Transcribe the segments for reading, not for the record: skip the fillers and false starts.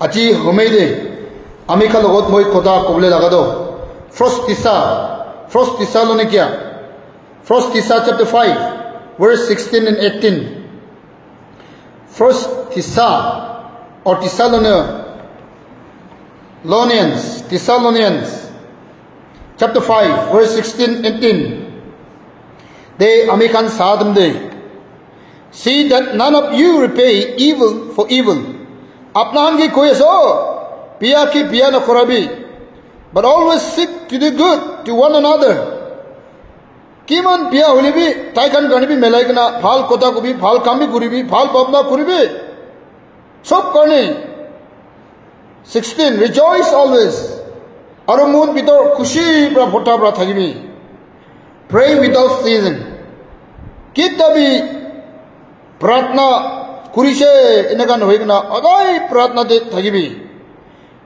আজি হোমেইদে আমি খাল লগত মই কথা কবলে লাগাদো First Thessalonians chapter 5 verse 16 and 18 First Thessalonians chapter 5 verse 16 and 18 they amikan sadam de see that none of you repay evil for evil apna hangi koi so piya ki piya na korabi but always seek to do good to one another kiman piya holibi taikan ganibi melaikna phal kotha kobi phal kambi kuribi phal bhabna kuribi sob karne 16 rejoice always aru mon bitor khushi pra phota pra thakibi pray without ceasing kitabi pratna kurise enagan hoigna adai pratna de thakibi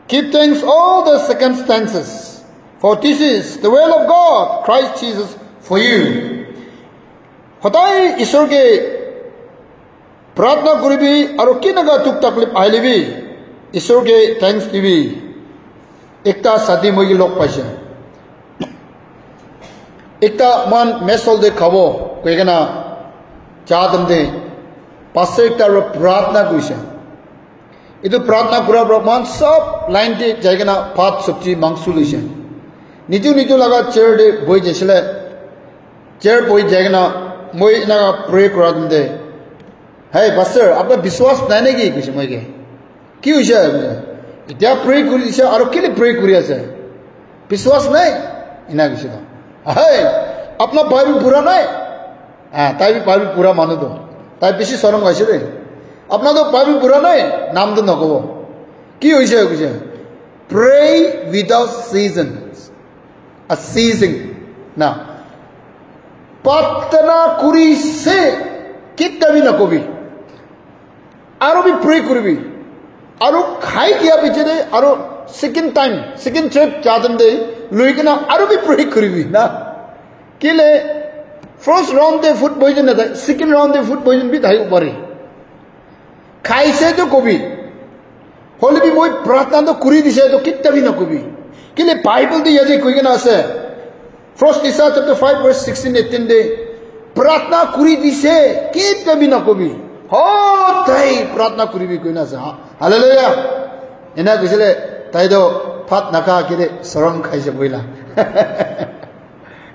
keep thanks all the circumstances for this is the will of God Christ Jesus for you hodai ishor ke pratna kuribi aru kinaga tuk taklif ailibi ishor ke thanks dibi ekta sadi moi log paise ekta man mesol de khabo koigena chadam de passe ekta pratna kuise idu pratna kura brahman sab line de jaigena phat sabji mangsu lise niju laga chair de boi jesile chair boi jaigena moi na pray kura dinde hey pastor apna biswas nai ne ki kuise moi ke ki hoise এতিয়া pray করিছে আর কেলে pray করি আছে বিশ্বাস নাই ইনা কিছু না হাই আপনার বাইবেল পুরা নাই হ্যাঁ তাই বাইবেল পুরা মানে তো তাই বেশি শরম হয়েছে রে আপনার তো বাইবেল পুরা নাই নাম তো নকব কি হয়েছে কিছু প্রে উইদাউট সিজন সিজিং না প্রার্থনা করিছে কিতাবি নকবি আরো বি প্রে করবি aru khai dia bichede aru second trip chadam de luikena aru bi pray koribi na kile first round de food poison na second round de food poison bi thai upare khai se to kobi hole bi moi prarthana to kuri dise to kitta bi na kobi kile bible de yaje koigena ase First Thessalonians chapter 5 verse 16 18 de prarthana kuri dise kitta bi na kobi hotai pratna kuribi koina sa hallelujah ena gisele tai do phat naka kile sarong khaise boila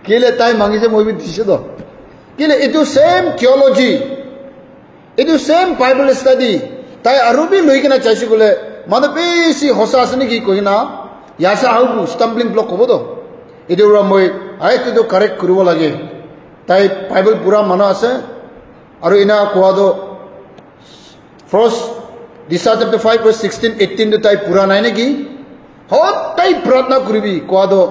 kile tai mangise mobi dise do kile it is same theology it is same bible study tai arubi loikena chaisi gole mane besi hosa asni ki koina yasa hau stumbling block hobo do edu ra moi ai to correct kuribo lage tai bible pura mano ase aru ina koa do First Thessalonians chapter 5 verse 16 18 tai pura nai ne ki hotai pratna kuribi koado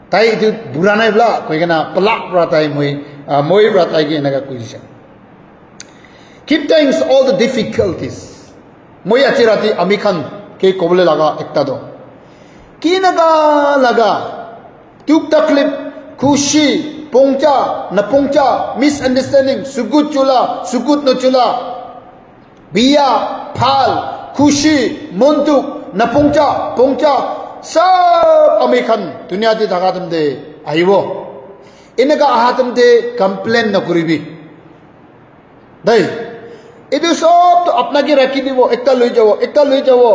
tai itu pura nai bla koigena palak pra tai moi pra tai ki enaga kuise keep thanks all the difficulties moi achirati amikhan ke kobole laga ekta do kinaga laga tuk taklif khushi pongcha na pongcha misunderstanding sugut no chula biya phal khushi montuk na pongcha sab amikhan dunia de dagadam de aibo inaga ahatam de complain na kuribi dai edu sob to apna ki rakhi dibo ekta loi jawo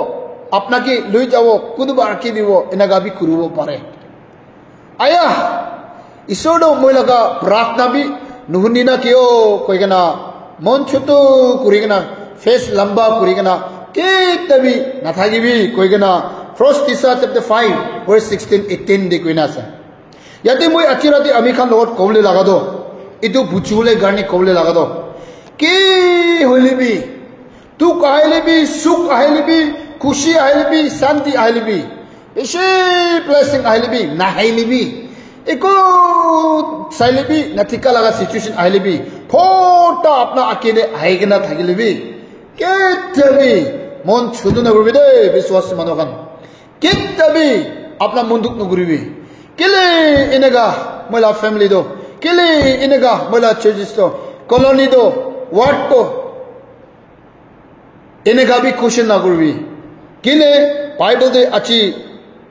apna ki loi jawo kuduba rakhi dibo inaga bi kurubo pare aya isodo moilaga pratna bi nuhunina kyo koigena mon chutu kurigena face lamba kurigena kitabi nathagibi koigena First Thessalonians chapter 5 verse 16 18 de koina sa yate moi achirati amikhan lot kobule lagado itu buchule garni kobule lagado ki holibi tu kahilibi suk ahilibi khushi ahilibi shanti ahilibi ese blessing ahilibi na ahilibi eko sailibi nathika laga situation ahilibi phota apna akile aigena thagilibi kitabi mon chuduna gurbi de biswas manogan kitabi apna munduk no gurbi kile inega mola family do kile inega mola churches do colony do ward do inega bi question na gurbi কিলে Bible দে আছি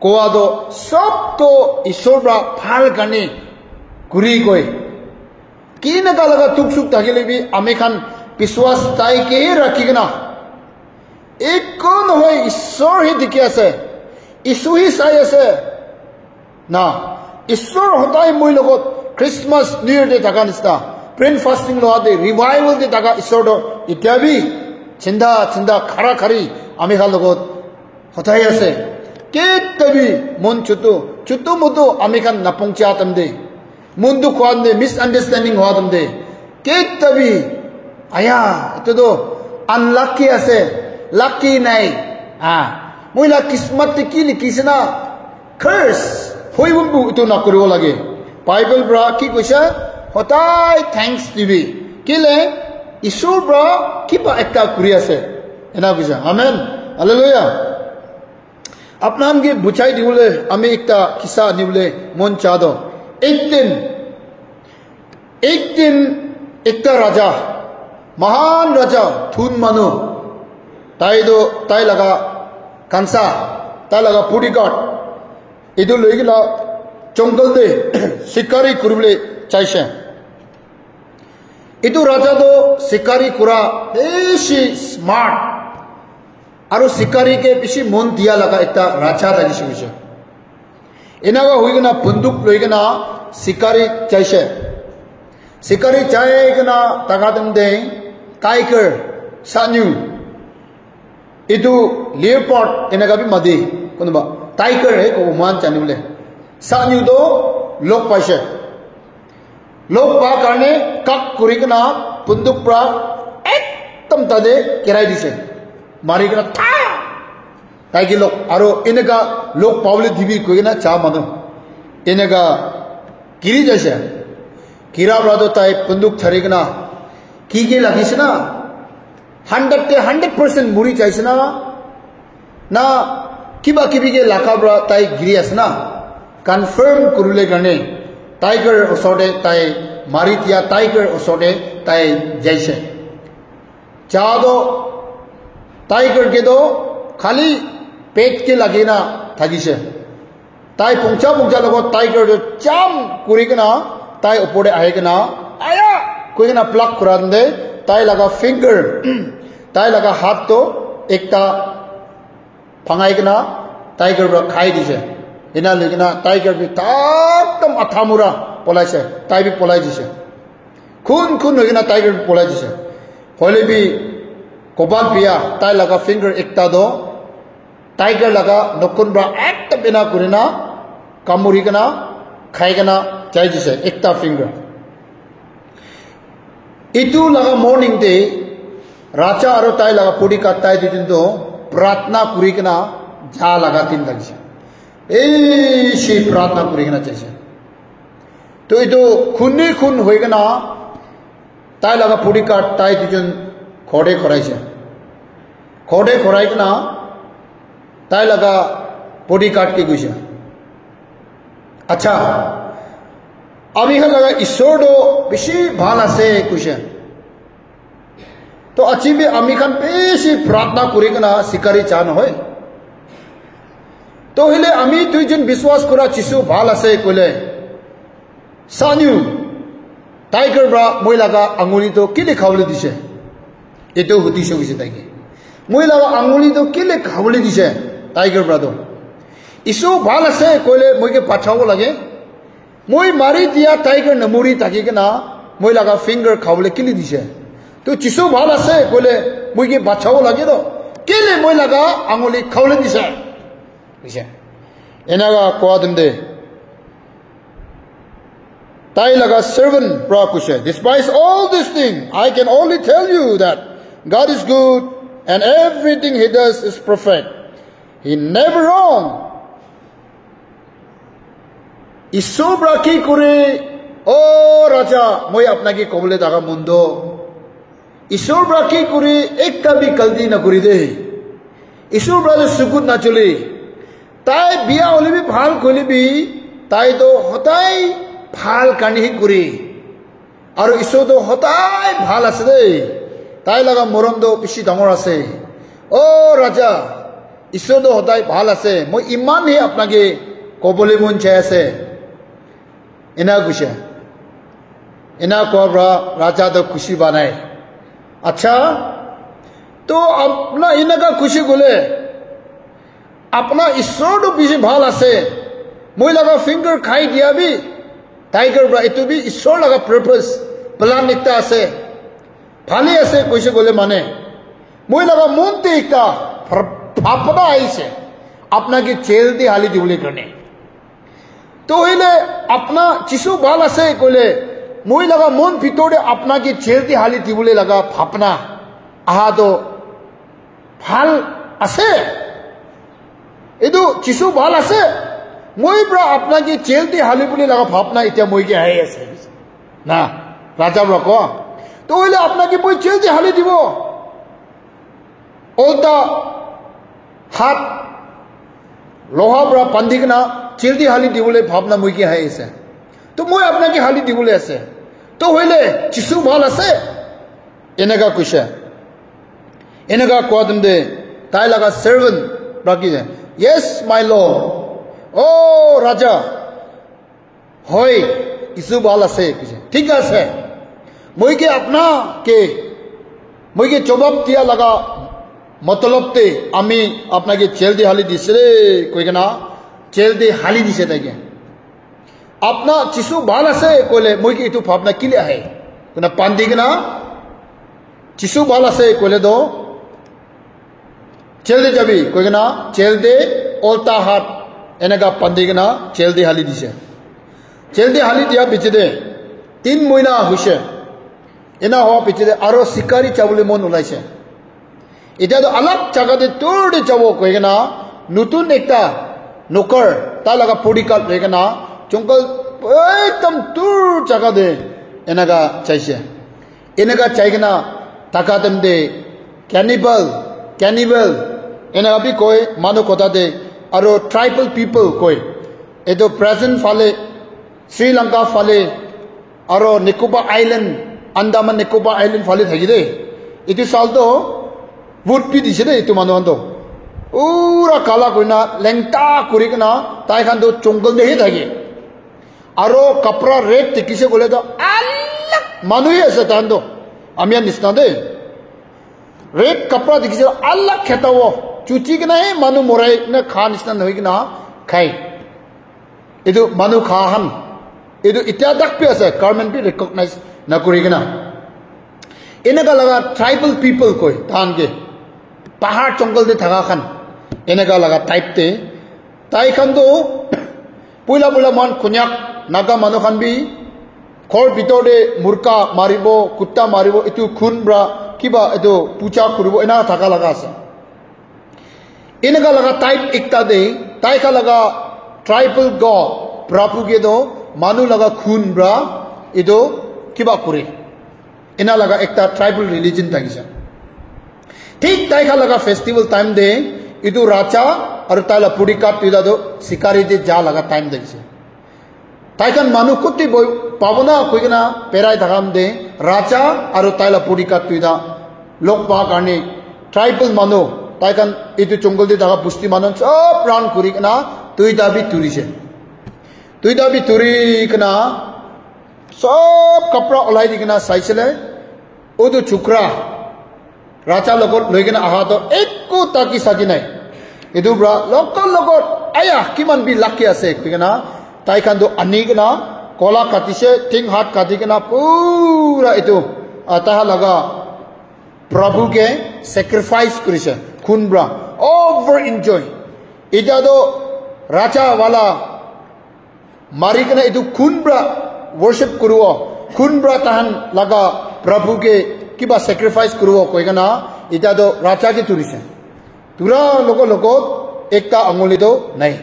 কোয়া দো সব তো ঈশ্বর bra ভাল কানে ঘুরি গই কি না কালাগা তুক সুক থাকিলে বি আমি খান বিশ্বাস তাইকে রাখি না এক নহয় ঈশ্বর হি দেখি আছে ইছু হি চাই আছে না ঈশ্বর হতাই মই লগত ক্রিসমাস নিউ ইয়ার দে থাকা নিচিনা প্রেন ফাস্টিং লোৱা দে ৰিভাইভাল দে থাকা ঈশ্বৰ এতিয়া বি চিন্তা চিন্তা খাৰা খাৰি আমি খান লগত হতাই আছে কেতবি মন চুতু মুতু আমি খান নাপংচা তমদে mundu kwan de misunderstanding hoa dum de ketabi aya itu do unlucky ase lucky nai moila kismat ki likisna curse hoibum bu itu na koribo lage bible bra ki koisa hotai thanks dibi kile isur bra kiba ekta kuri ase ena koisa amen hallelujah apna amge buchai diule ami ekta kisa niule mon cha do एक दिन एक राजा महान राजा थून मानो ताई लगा कंसा ताई लगा पुडिकाट इदु लोइगला जंगल दे शिकारी कुरबले चाइसे इदु राजा दो शिकारी कुरा बेसी स्मार्ट आरो शिकारी के पिसी मन दिया लगा एकता राजा दागिसे एनागा होइगना बंदूक लोइगना शिकारी चाइसे शिकारी चाइगना तागादम दे टाइगर सान्यू इदु लियोपार्ड एनागा भी मदे कोनबा टाइगर है को मान चानी बोले सान्यू दो लोक पाइसे लोक पा करने कक कुरिगना बंदूक प्रा एकदम तदे केराई दिसे मारिगना था ताकि लोग आरो इनका लोग पावले दिवी कोई ना चाह मानो इनका गिरी जैसे गिरा ब्रादो ताई बंदूक छरेगना की के लगिस ना 100% मुरी चाहिए ना किबा किबी के लाखा ब्रा ताई गिरी असना कंफर्म कुरुले करने टाइगर उसोडे ताई मारितिया टाइगर उसोडे ताई जैसे चाह दो टाइगर के दो खाली पेट के लगे ना थागिसे ताई पुंचा लगो टाइगर जो चाम कुरिगना ताई ऊपरे आएगना आया कोई ना प्लग कुरान दे ताई लगा फिंगर ताई लगा हाथ तो एकता फंगाइगना टाइगर ब्रा खाई दिसे इना लेगना टाइगर भी ताकम अथामुरा पलाइसे ताई भी पलाई दिसे खून होइगना टाइगर भी पलाई दिसे होले भी कोबाल पिया ताई लगा फिंगर एकता दो टाइगर लगा नकुन ब्रा एक बिना कुरिना कामुरिगना खाइगना चाय जिसे एकता फिंगर इतु लगा मॉर्निंग दे राजा आरो ताई लगा पुडी का ताई दिन दो प्रार्थना कुरिगना जा लगा तीन लगी ऐसी प्रार्थना कुरिगना चाहिए तो इतु खून होइगना ताई लगा पुडी का ताई दिन खोड़े खोराइसे खोड़े खोराइगना ताई लगा बॉडी काट के गुजा अच्छा अभी लगा ईश्वर दो बेसी भाल आसे कुछ तो अच्छी भी अमी खान बेसी प्रार्थना करिगना शिकारी चान होय तो hele আমি দুইজন বিশ্বাস করা যিশু ভাল আছে কইলে সানিউ টাইগার ব্রা মই লাগা আঙ্গুলি তো কি দেখাবলে দিছে এটো হতিছে কইছে তাইকে মই লাগা আঙ্গুলি তো কি দেখাবলে দিছে टाइगर ब्रादो इसु ভাল আছে কইলে মইকে পাঠাবো লাগে মই মারি দিয়া টাইগার নমুরি তাকিকে না মই লাগা ফিঙ্গার খাবলে কিলি দিছে তো যিশু ভাল আছে কইলে মইকে বাঁচাবো লাগে তো কেলে মই লাগা আঙ্গুলি খাবলে দিছে বুঝছে এনাগা কোয়া দে তাই লাগা servant bra kuche despite all this thing I can only tell you that God is good and everything he does is perfect. He never wrong. Isu braki kure o raja moi apna ki kobole daga mundo. Isu braki kure ekta bhi galti na kuri de. Isu brother sukut na chole. Tai biya hole bhi bhal khole bhi tai to hotai bhal kani hi kuri. Aru isu to hotai bhal ase de. Tai laga moron do bishi dangor ase. O raja ঈশ্বৰ তো সদায় ভাল আছে মই ইমানহে আপোনাকে ক'বলৈ মন চাই আছে এনা কৈছে এনা কোৱাৰ পৰা ৰাজাটো খুশি বানাই আচ্ছা তো আপোনাৰ এনেকা খুশি গ'লে আপোনাৰ ঈশ্বৰটো বেছি ভাল আছে মই লগা ফিংগাৰ খাই দিয়াবি টাইগাৰ পৰা এইটো বি ঈশ্বৰ লগা পাৰপাছ প্লান একটা আছে ভালে আছে কৈছে গ'লে মানে মই লগা মনতে একটা ভাৱনা আহিছে আপোনাকে জেল দি হালি দিবলৈ কাৰণে তো হইলে আপোনাৰ কিছু ভাল আছে ক'লে মই লগা মন ভিতৰতে আপোনাকে জেল দি হালি দিবলৈ লগা ভাৱনা আহাতো ভাল আছে এইটো কিছু ভাল আছে মই পৰা আপোনাকে জেল দি হালিবলৈ লগা ভাৱনা এতিয়া মইকে আহি আছে না ৰাজা পৰা কোৱা তো হইলে আপোনাকে মই জেল দি হালি দিব ওলটা হাত লোহা পৰা বান্ধি কিনা জেল দি হালি দিবলৈ ভাৱনা মইকে আহি আছে তো মই আপোনাকে হালি দিবলৈ আছে তো হইলে কিছু ভাল আছে এনেকা কৈছে এনেকা কোৱা দিমদে তাই লগা সাৰ্ভেন্ট বাকি যায় yes my lord ও ৰাজা হয় কিছু ভাল আছে কৈছে ঠিক আছে মইকে আপনাকে মইকে জবাব দিয়া লগা মতলবতে আমি আপনাকে জেল দি হালি দিছিলে কই কেনা জেল দি হালি দিছে তাইকে আপনা কিছু ভাল আছে কইলে মইকে এটু ভাবনা কিলে আহে কোনা পান্দি কেনা কিছু ভাল আছে কইলে দো জেল দে যাবি কই কেনা জেল দে ওলটা হাত এনেকা পান্দি কেনা জেল দি হালি দিছে জেল দি হালি দিয়া পিছতে 3 মহিনা হইছে এনা হওয়া পিছতে আরো শিকারি চাবলে মন ওলাইছে এটা তো আলাপ জায়গাতে তোড়ে যাব কই কেনা নতুন একটা নকর তা লাগা পরিকাল হয়ে কেনা জঙ্গল একদম দূর জায়গা দে এনেকা চাইছে এনেকা চাই কেনা টাকা দেম দে ক্যানিবল এনেকা বি কয় মানুষ কথা দে আরো ট্রাইবাল পিপল কয় এটো প্রেজেন্ট ফালে শ্রীলঙ্কা ফালে আরো নিকোবর আইল্যান্ড আন্দামান নিকোবর আইল্যান্ড ফালে থাকি দে এটো সালতো ভোট পি দিছে দে এটো মানুহ তো পুরা কালা কইনা লেংটা করি কিনা তাই খান তো জঙ্গল দেহে থাকে আরো কাপড়া রেট দেখিছে বলে তো আল্লাহ মানুষই আছে তান তো আমি আর নিচিনা দে রেড কাপড়া দেখিছে আল্লাহ খেতাব চুচি কিনা হে মানুষ মরাই না খা নিচিনা নহয় কিনা খাই এইটো মানুহ খাহান এইটো এতিয়া দাকপি আছে গভর্নমেন্ট বি রেকগনাইজ নকৰি কিনা এনেকা লগা ট্রাইবাল পিপল কই তানকে পাহাড় জঙ্গল দে থাকা খান এনেকা লগা টাইপতে তাই খান তো পইলা মান খুনিয়াক নাগা মানুহ খান বি ঘর ভিতরে মুরকা মারিব কুত্তা মারিব এটু খুন ব্রা কিবা এটু পূজা করিব এনা থাকা লগা আছে এনেকা লগা টাইপ একটা দে তাই খা লগা ট্রাইবাল গড প্রাপুকে তো মানুহ লগা খুন ব্রা এটো কিবা করে এনা লগা একটা ট্রাইবাল রিলিজন থাকিছে ঠিক তাই খা লগা ফেস্টিভেল টাইম দে ইটো রাজা আর তাইলা পুরিকাত তুইলা তো শিকারি দে যা লগা টাইম দেখিছে তাইখান মানুহ কতি বই পাব না কই কিনা পেরাই থাকাম দে রাজা আর তাইলা পুরিকাত তুইলা লোক পা কারণে ট্রাইবাল মানুহ তাইখান ইটো জঙ্গল দিয়ে থাকা পুষ্টি মানুহ সব রান করি কিনা তুই দাবি তুরিছে তুই দাবি তুরি কিনা সব কাপড়া ওলাই দি কিনা চাইছিলে ওটো চুকরা রাজা লগত লৈ কিনে আহা তো একো তাকি সাকি নাই এটো ব্রা লোকৰ লগত আয়া কিমান বি লাকি আছে কিনা তাই খান তো আনি কিনা কলা কাটিছে টিং হাত কাটি কিনা পুরা এটো তাহা লগা প্রভুকে স্যাক্রিফাইস করিছে খুন ব্রা ওভার এনজয় এটা তো রাজা वाला মারি কিনা এটো খুন ব্রা worship করব খুন ব্রা তাহান লগা প্রভুকে কিবা স্যাক্রিফাইস করব কই কিনা এটা তো রাজাকে তুলিছে তুরা লগত একটা আঙুলি তো নাই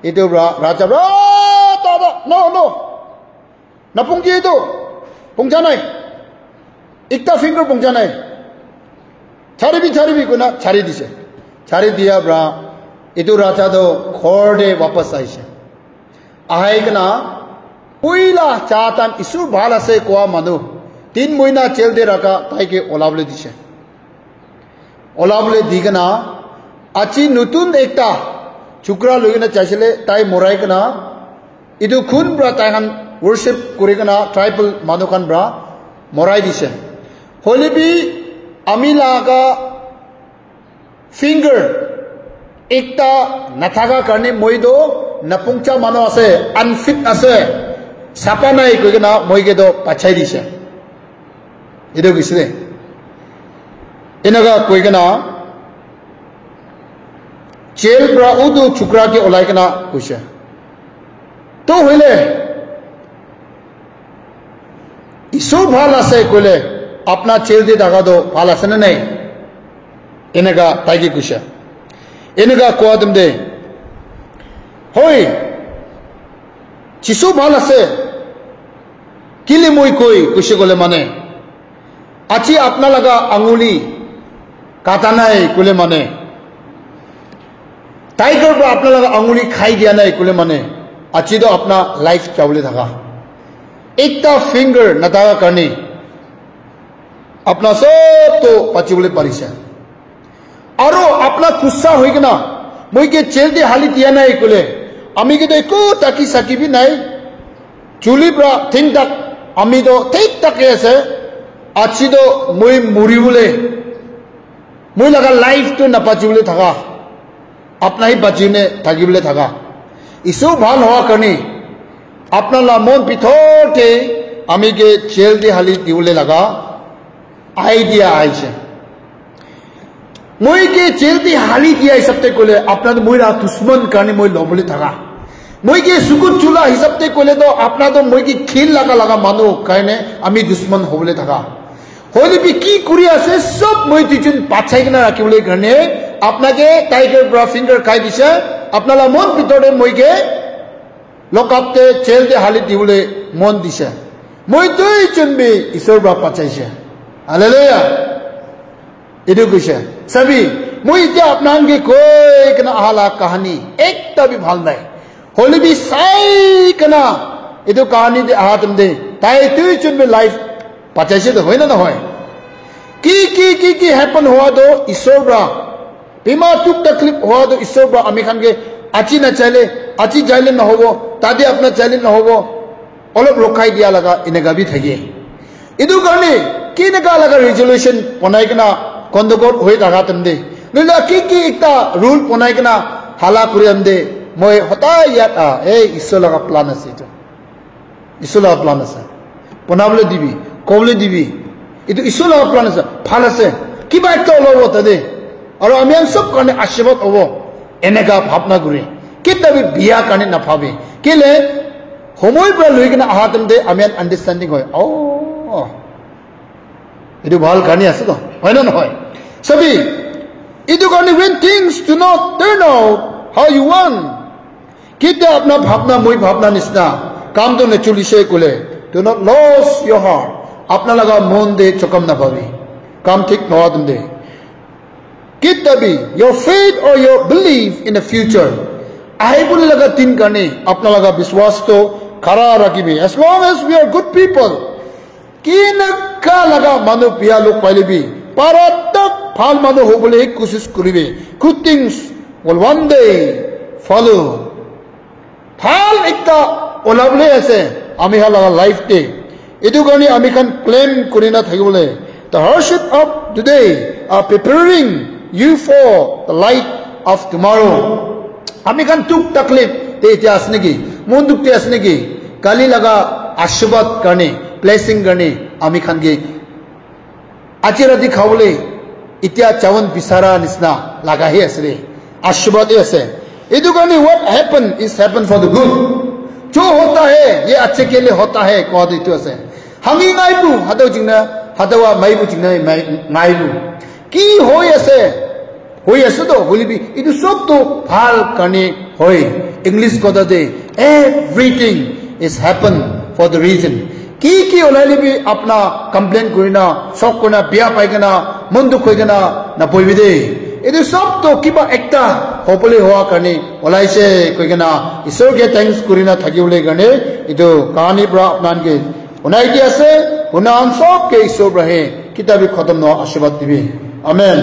itu raja tada no napungki itu pungjanai ikta finger pungjanai charibi kuna chari dise chari dia bra itu raja to khorde wapas aise ahai kana puila chatan isu bhala se koa manu 3 মহিনা jail de raka tai ke olable dise olable digana আজি নতুন একটা চুকরা লইনা চাইছিলে তাই মরাই কেনা ইদু খুন bra তাইখান worship করে কেনা ট্রাইবাল মানুখান ব্রা মরাই দিছে হলিবি আমি লাগা ফিঙ্গার একটা নাথাকা কারণে মইদো নাপুংচা মানুষ আছে আনফিট আছে সাপা নাই কই কেনা মইকে তো পাছাই দিছে এটো গিছে এনেকা কই কেনা জেল ব্রা উদু চুকরা কে ওলাই কেনা কইছে তো হইলে ইসু ভাল আছে কইলে আপনার জেল দিয়ে থাকা তো ভাল আছে না নাই এনেকা তাইকে কইছে এনেকা কোয়া তুমি দে হই যিশু ভাল আছে কিলে মই কই কইছে গলে মানে আজি আপনা লাগা আঙুলি কাটা নাই কইলে মানে টাইগার বা আপনা লাগা আঙুলি খাই দিয়া নাই কইলে মানে আজি তো আপনা লাইফ চাউলে থাকা একটা ফিঙ্গার না থাকা কারণে আপনা সব তো পাচিবলে পারিছে আরো আপনা কুসা হই কিনা মইকে জেল দিয়ে হালি দিয়া নাই কইলে আমি কিন্তু একো তাকি সাকিবি নাই চুলি ব্রা থিং তাক আমি তো ঠিক তাকে আছে আজি তো মই মরি বলে মই লাগা লাইফ তো নাপাচিবলে থাকা আপনাই বাঁচিনে থাকিবলে থাকা ইসু ভাল হওয়া কারণে আপনার মন পিঠতে আমি কে জেল দিয়ে হালি দিবলে লাগা আইডিয়া আইছে মই কে জেল দিয়ে হালি দিয়া হিসাবতে কইলে আপনার মইরা দুশ্মন কারণে মই লবলে থাকা মই কে সুকুত চুলা হিসাবতে কইলে তো আপনার তো মই কি খিল লাগা লাগা মানুষ কারণে আমি দুশ্মন হবলে থাকা হলিবি কি করি আছে সব মই দুজন পাছাই কিনা রাখিবলে কারণে আপনাকে টাইগার ব্রা ফিঙ্গার খাই দিছে আপনার মন ভিতরে মইকে লকআপতে জেল দিয়ে হালি দিবলে মন দিছে মই দুইজন বি ঈশ্বর ব্রা পাছাইছে হালেলুয়া এটো কইছে সবি মই এতিয়া আপনাকে কই কেনা আহালা কাহানি একটা বি ভাল নাই হলিবি সাই কেনা এটো কাহানি দে আহা তুমি দে তাই দুইজন বি লাইফ পাছাইছে তো হয় না হয় কি হ্যাপন হওয়া তো ঈশ্বর ব্রা বিমা টুক তকলিফ হওয়া তো ঈশ্বর ব্রা আমি খানকে আজি না চাইলে আজি যাইলে নহব তাদে আপনার চাইলে নহব অলপ রক্ষাই দিয়া লাগা এনেকা বি থাকে এটো কারণে কি নেকা লাগা রেজলিউশন বনাই কেনা গন্ডগোল হয়ে থাকা তুমি নইলে কি একটা রুল বনাই কেনা হালা করে দে মই হঠাৎ ইয়াত এই ঈশ্বর লাগা প্লান আছে এটা ঈশ্বর লাগা প্লান আছে বনাবলে দিবি কবলে দিবি এটো ঈশ্বর লাগা প্লান আছে ভাল আছে কিবা একটা ওলাব তাদে আর আমি সব কারণে আশীর্বাদ হব এনেকা ভাবনা করে কেতাবি বিয়া কারণে না ভাবে কেলে সময় পৰা লৈ কিনা আহা তুমি আমি আন্ডারস্ট্যান্ডিং হয় এটো ভাল কারণে আছে তো হয় না নহয় সবি এটো কারণে when things do not turn out how you want কেতিয়া আপনার ভাবনা মই ভাবনা নিচিনা কাম তো নেচলিছে কলে do not lose your heart আপনার লাগা মন দে চকম না পাবি কাম ঠিক নহা তুমি কেতাবি your faith or your belief in the future আহিবলে লাগা তিন কারণে আপনার লাগা বিশ্বাস তো খারা রাখিবি as long as we are good people কিনকা লাগা মানুষ বিয়া লোক পাইলিবি পারাত্মক ভাল মানুষ হবলে কোশিশ করিবে good things will one day follow ভাল একটা ওলাবলে আছে আমি লাগা লাইফ তে এটো কারণে আমি খান ক্লেম করি না থাকিবলে the hardship of today are preparing you for the light of tomorrow আমি খান টুক তকলিফ তে এটা আছে নাকি মন দুঃখতে আছে নাকি কালি লাগা আশীর্বাদ কারণে ব্লেসিং কারণে আমি খানকে আজি রাতি খাবলে ইতিয়া চাওন বিচারা নিচিনা লাগাহি আছে রে আশীর্বাদ আছে এটো কারণে what happen is happen for the good जो होता है ये अच्छे के लिए होता है कह देते আছে হামি মাইবু হাদাও জিংনা হাদাওয়া মাইবু জিংনা মাইলু কি হই আছে তো বলিবি এটো সব তো ভাল কারণে হয় ইংলিশ কথাতে everything is happen for the reason কি ওলাইলিবি আপনা কমপ্লেন করি না সব কোনা বিয়া পাই কেনা মন দুঃখ হই কেনা না বইবি দে এটো সব তো কিবা একটা হপলে হওয়া কারণে ওলাইছে কই কেনা ঈশ্বরকে থ্যাঙ্কস করি না থাকিবলে কারণে এটো কাহানি পৰা আপনাকে ওনাই দি আছে ওনান সবকে ঈশ্বৰ ৰহে কিতাবি খতম ন আশীৰ্বাদ দিবি আমেন।